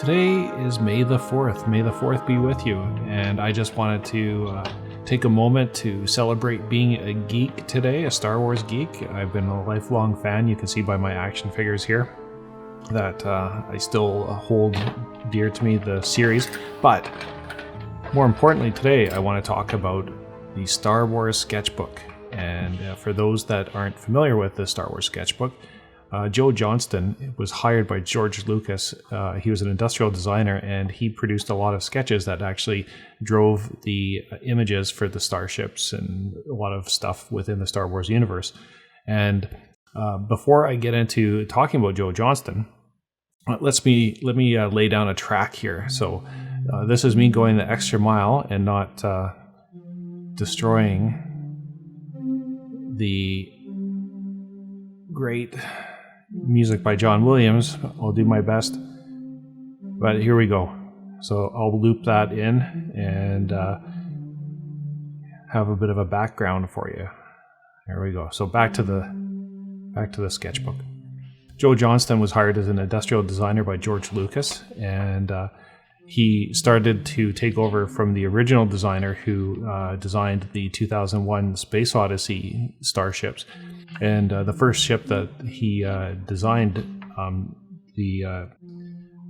Today is May the 4th. May the 4th be with you. And I just wanted to take a moment to celebrate being a geek today, a Star Wars geek. I've been a lifelong fan. You can see by my action figures here that I still hold dear to me the series. But more importantly, today I want to talk about the Star Wars Sketchbook. And for those that aren't familiar with the Star Wars Sketchbook, Joe Johnston was hired by George Lucas. He was an industrial designer, and he produced a lot of sketches that actually drove the images for the starships and a lot of stuff within the Star Wars universe. And before I get into talking about Joe Johnston, let me lay down a track here. So this is me going the extra mile and not destroying the great music by John Williams. I'll do my best, but here we go. So I'll loop that in and have a bit of a background for you. There we go. So back to the sketchbook. Joe Johnston was hired as an industrial designer by George Lucas, and he started to take over from the original designer who designed the 2001 Space Odyssey starships. And the first ship that he designed, the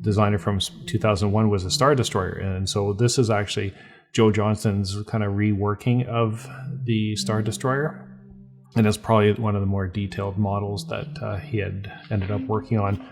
designer from 2001 was a Star Destroyer. And so this is actually Joe Johnston's kind of reworking of the Star Destroyer. And it's probably one of the more detailed models that he had ended up working on.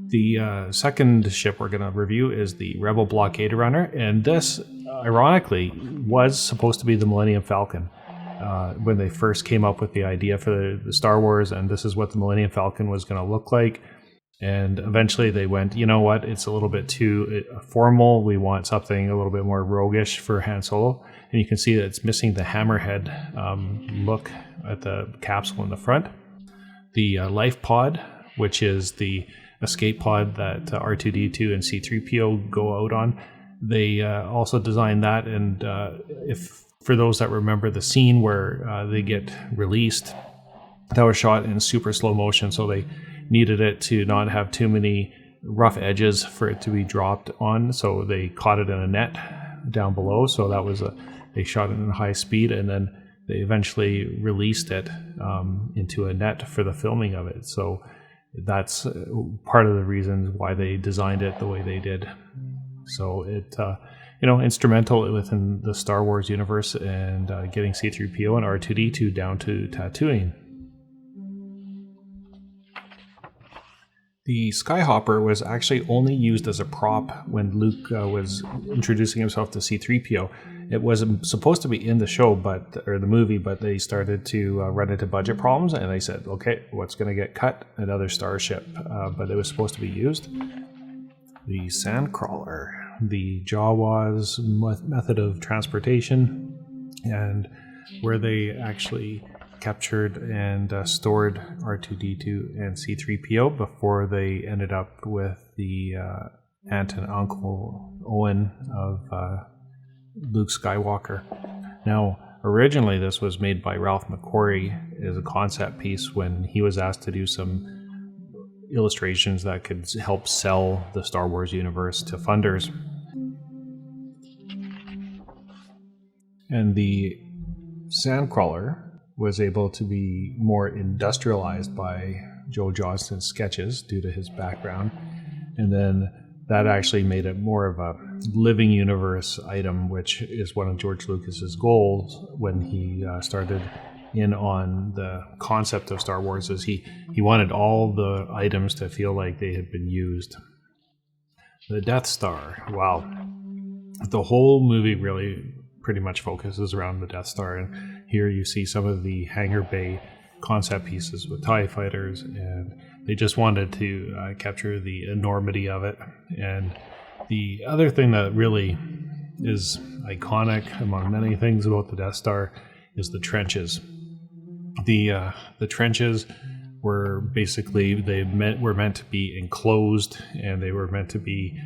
The second ship we're going to review is the Rebel Blockade Runner. And this, ironically, was supposed to be the Millennium Falcon. When they first came up with the idea for the Star Wars, and this is what the Millennium Falcon was going to look like. And eventually they went, you know what, it's a little bit too formal. We want something a little bit more roguish for Han Solo. And you can see that it's missing the hammerhead look at the capsule in the front. The life pod, which is the escape pod that R2-D2 and C-3PO go out on, they also designed that. And for those that remember the scene where they get released, that was shot in super slow motion, so they needed it to not have too many rough edges for it to be dropped on, so they caught it in a net down below. So that was they shot it in high speed, and then they eventually released it into a net for the filming of it. So that's part of the reasons why they designed it the way they did. So it instrumental within the Star Wars universe and getting C-3PO and R2-D2 down to Tatooine. The Skyhopper was actually only used as a prop when Luke was introducing himself to C-3PO. It was supposed to be in the show, or the movie, but they started to run into budget problems, and they said, okay, what's going to get cut? Another starship. But it was supposed to be used. The Sandcrawler, the Jawa's method of transportation, and where they actually captured and stored R2-D2 and C-3PO before they ended up with the aunt and uncle Owen of Luke Skywalker. Now, originally this was made by Ralph McQuarrie as a concept piece when he was asked to do some illustrations that could help sell the Star Wars universe to funders. And the Sandcrawler was able to be more industrialized by Joe Johnston's sketches due to his background. And then that actually made it more of a living universe item, which is one of George Lucas's goals when he started in on the concept of Star Wars, is he wanted all the items to feel like they had been used. The Death Star, wow. The whole movie really pretty much focuses around the Death Star, and here you see some of the hangar bay concept pieces with TIE fighters, and they just wanted to capture the enormity of it. And the other thing that really is iconic among many things about the Death Star is the trenches. The trenches were basically, were meant to be enclosed, and they were meant to be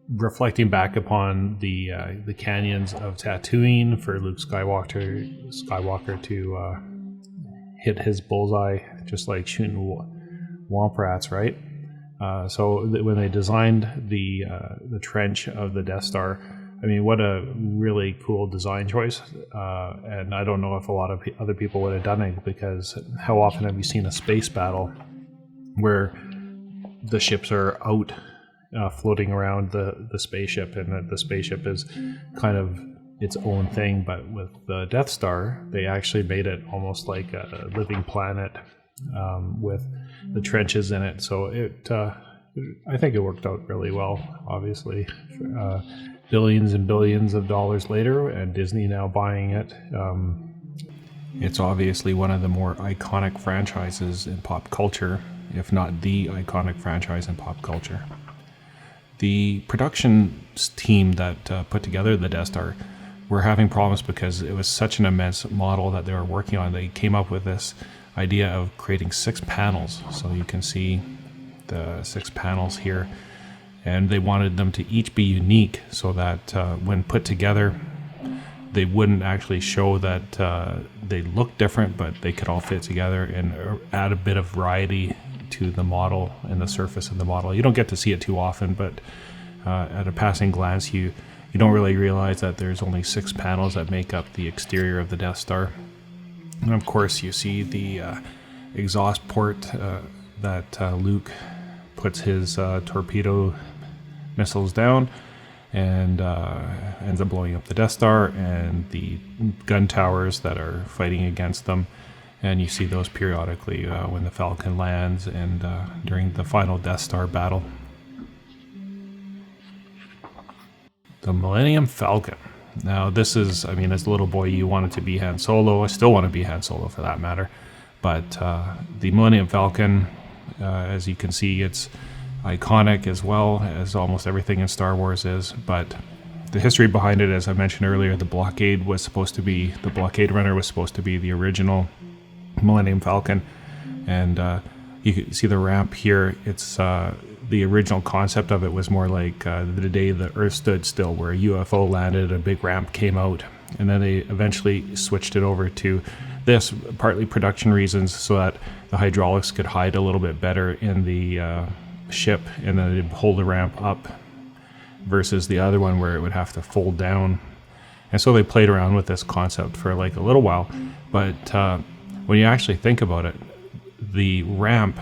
reflecting back upon the canyons of Tatooine for Luke Skywalker to hit his bullseye, just like shooting womp rats, right? When they designed the trench of the Death Star, I mean, what a really cool design choice. And I don't know if a lot of other people would have done it, because how often have you seen a space battle where the ships are out floating around the spaceship, and that the spaceship is kind of its own thing? But with the Death Star, they actually made it almost like a living planet with the trenches in it. So I think it worked out really well. Obviously, billions and billions of dollars later, and Disney now buying it. It's obviously one of the more iconic franchises in pop culture, if not the iconic franchise in pop culture. The production team that put together the Death Star were having problems because it was such an immense model that they were working on. They came up with this idea of creating 6 panels. So you can see the 6 panels here. And they wanted them to each be unique, so that when put together, they wouldn't actually show that they look different, but they could all fit together and add a bit of variety to the model and the surface of the model. You don't get to see it too often, but at a passing glance, you don't really realize that there's only 6 panels that make up the exterior of the Death Star. And of course, you see the exhaust port that Luke puts his torpedo missiles down, and ends up blowing up the Death Star and the gun towers that are fighting against them. And you see those periodically when the Falcon lands and during the final Death Star battle. The Millennium Falcon. Now this is, I mean, as a little boy you wanted to be Han Solo. I still want to be Han Solo for that matter. But the Millennium Falcon, as you can see, it's iconic as well as almost everything in Star Wars is. But the history behind it, as I mentioned earlier, the blockade runner was supposed to be the original Millennium Falcon. And you can see the ramp here. It's the original concept of it was more like the day the Earth stood still, where a UFO landed, a big ramp came out, and then they eventually switched it over to this, partly production reasons, so that the hydraulics could hide a little bit better in the ship, and then it'd hold the ramp up, versus the other one where it would have to fold down. And so they played around with this concept for like a little while. But when you actually think about it, the ramp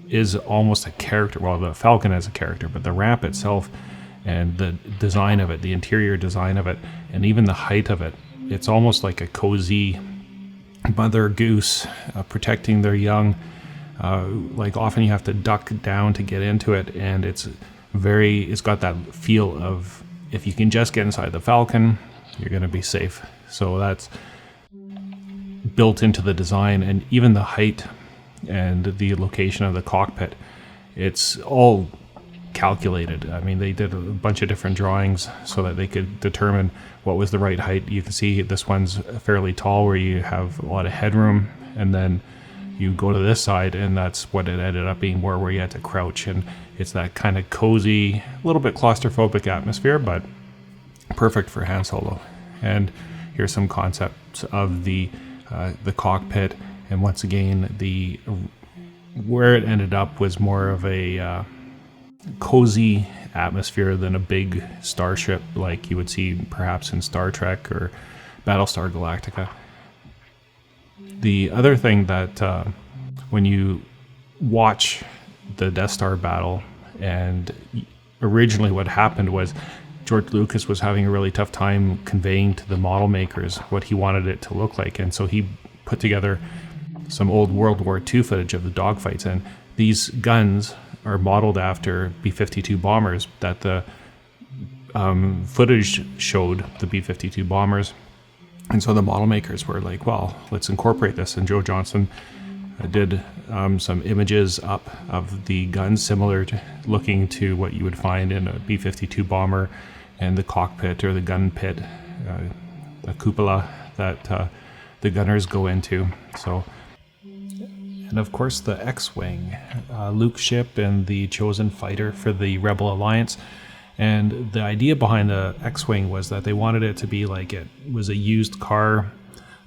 is almost a character. Well, the Falcon is a character, but the ramp itself and the design of it, the interior design of it, and even the height of it, it's almost like a cozy mother goose protecting their young. Like often you have to duck down to get into it, and it's got that feel of, if you can just get inside the Falcon, you're going to be safe. So that's built into the design, and even the height and the location of the cockpit, it's all calculated. I mean, they did a bunch of different drawings so that they could determine what was the right height. You can see this one's fairly tall, where you have a lot of headroom, and then you go to this side, and that's what it ended up being, more where you had to crouch. And it's that kind of cozy, a little bit claustrophobic atmosphere, but perfect for Han Solo. And here's some concepts of the cockpit. And once again, where it ended up was more of a cozy atmosphere than a big starship like you would see perhaps in Star Trek or Battlestar Galactica. The other thing that when you watch the Death Star battle, and originally what happened was George Lucas was having a really tough time conveying to the model makers what he wanted it to look like, and so he put together some old World War II footage of the dogfights, and these guns are modeled after B-52 bombers that the footage showed, the B-52 bombers. And so the model makers were like, well, let's incorporate this. And Joe Johnston did some images up of the guns similar to looking to what you would find in a B-52 bomber, and the cockpit or the gun pit, the cupola that the gunners go into. So, and of course the X-Wing, Luke's ship and the chosen fighter for the Rebel Alliance. And the idea behind the X-Wing was that they wanted it to be like it was a used car.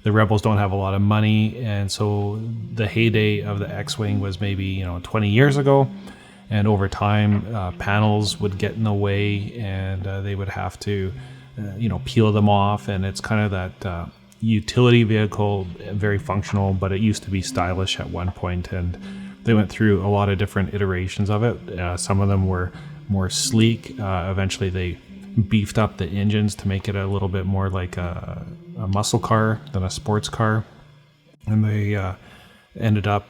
The Rebels don't have a lot of money, and so the heyday of the X-Wing was maybe 20 years ago. And over time, panels would get in the way, and they would have to, peel them off. And it's kind of that utility vehicle, very functional, but it used to be stylish at one point. And they went through a lot of different iterations of it. Some of them were more sleek. Eventually, they beefed up the engines to make it a little bit more like a muscle car than a sports car. And they ended up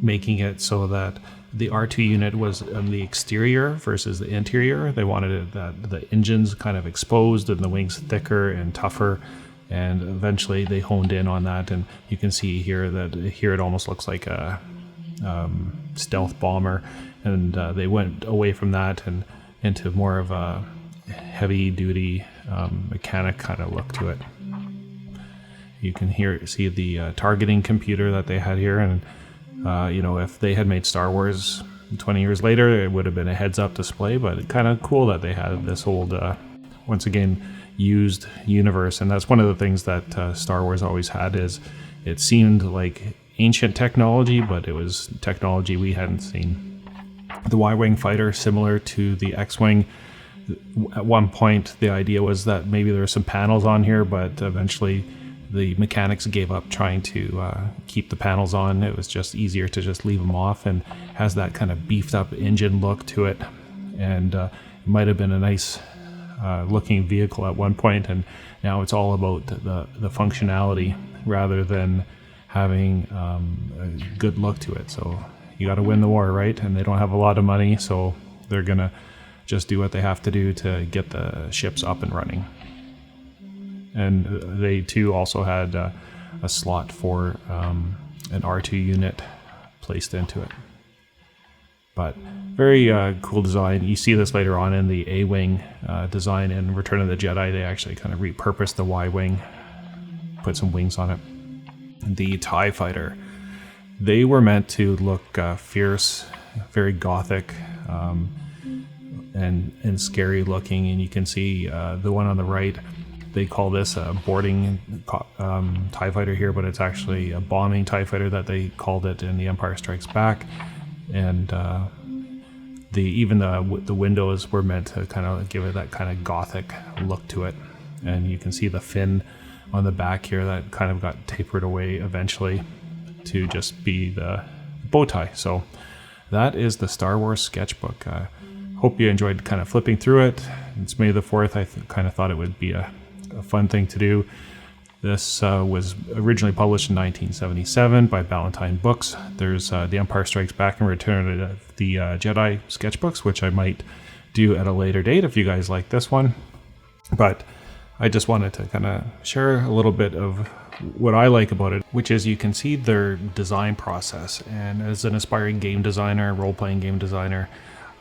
making it so that the R2 unit was on the exterior versus the interior. They wanted it that the engines kind of exposed and the wings thicker and tougher. And eventually they honed in on that. And you can see here that here it almost looks like a stealth bomber. And they went away from that and into more of a heavy duty mechanic kind of look to it. You can see the targeting computer that they had here, and if they had made Star Wars 20 years later, it would have been a heads-up display. But kind of cool that they had this old, once again, used universe. And that's one of the things that Star Wars always had, is it seemed like ancient technology, but it was technology we hadn't seen. The Y-Wing fighter, similar to the X-Wing. At one point, the idea was that maybe there were some panels on here, but eventually the mechanics gave up trying to keep the panels on. It was just easier to just leave them off, and has that kind of beefed up engine look to it. And it might have been a nice looking vehicle at one point, and now it's all about the functionality rather than having a good look to it. So you got to win the war, right? And they don't have a lot of money, so they're gonna just do what they have to do to get the ships up and running. And they too also had a slot for an R2 unit placed into it. But very cool design. You see this later on in the A-Wing design in Return of the Jedi. They actually kind of repurposed the Y-Wing, put some wings on it. The TIE Fighter. They were meant to look fierce, very gothic, and scary looking. And you can see the one on the right, they call this a boarding TIE Fighter here, but it's actually a bombing TIE Fighter that they called it in The Empire Strikes Back. And even the windows were meant to kind of give it that kind of gothic look to it. And you can see the fin on the back here that kind of got tapered away eventually to just be the bow tie. So that is the Star Wars Sketchbook. Hope you enjoyed kind of flipping through it. It's May the 4th. I kind of thought it would be a fun thing to do. This was originally published in 1977 by Ballantine Books. There's The Empire Strikes Back and Return of the Jedi sketchbooks, which I might do at a later date if you guys like this one. But I just wanted to kind of share a little bit of what I like about it, which is you can see their design process. And as an aspiring game designer, role-playing game designer,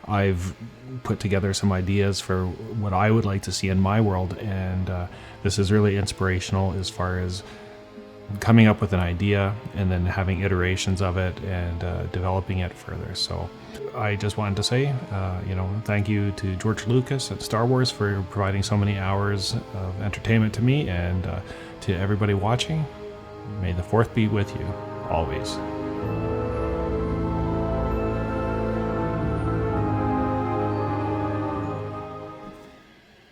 I've put together some ideas for what I would like to see in my world, and this is really inspirational as far as coming up with an idea and then having iterations of it and developing it further. So I just wanted to say, thank you to George Lucas at Star Wars for providing so many hours of entertainment to me, and to everybody watching. May the 4th be with you always.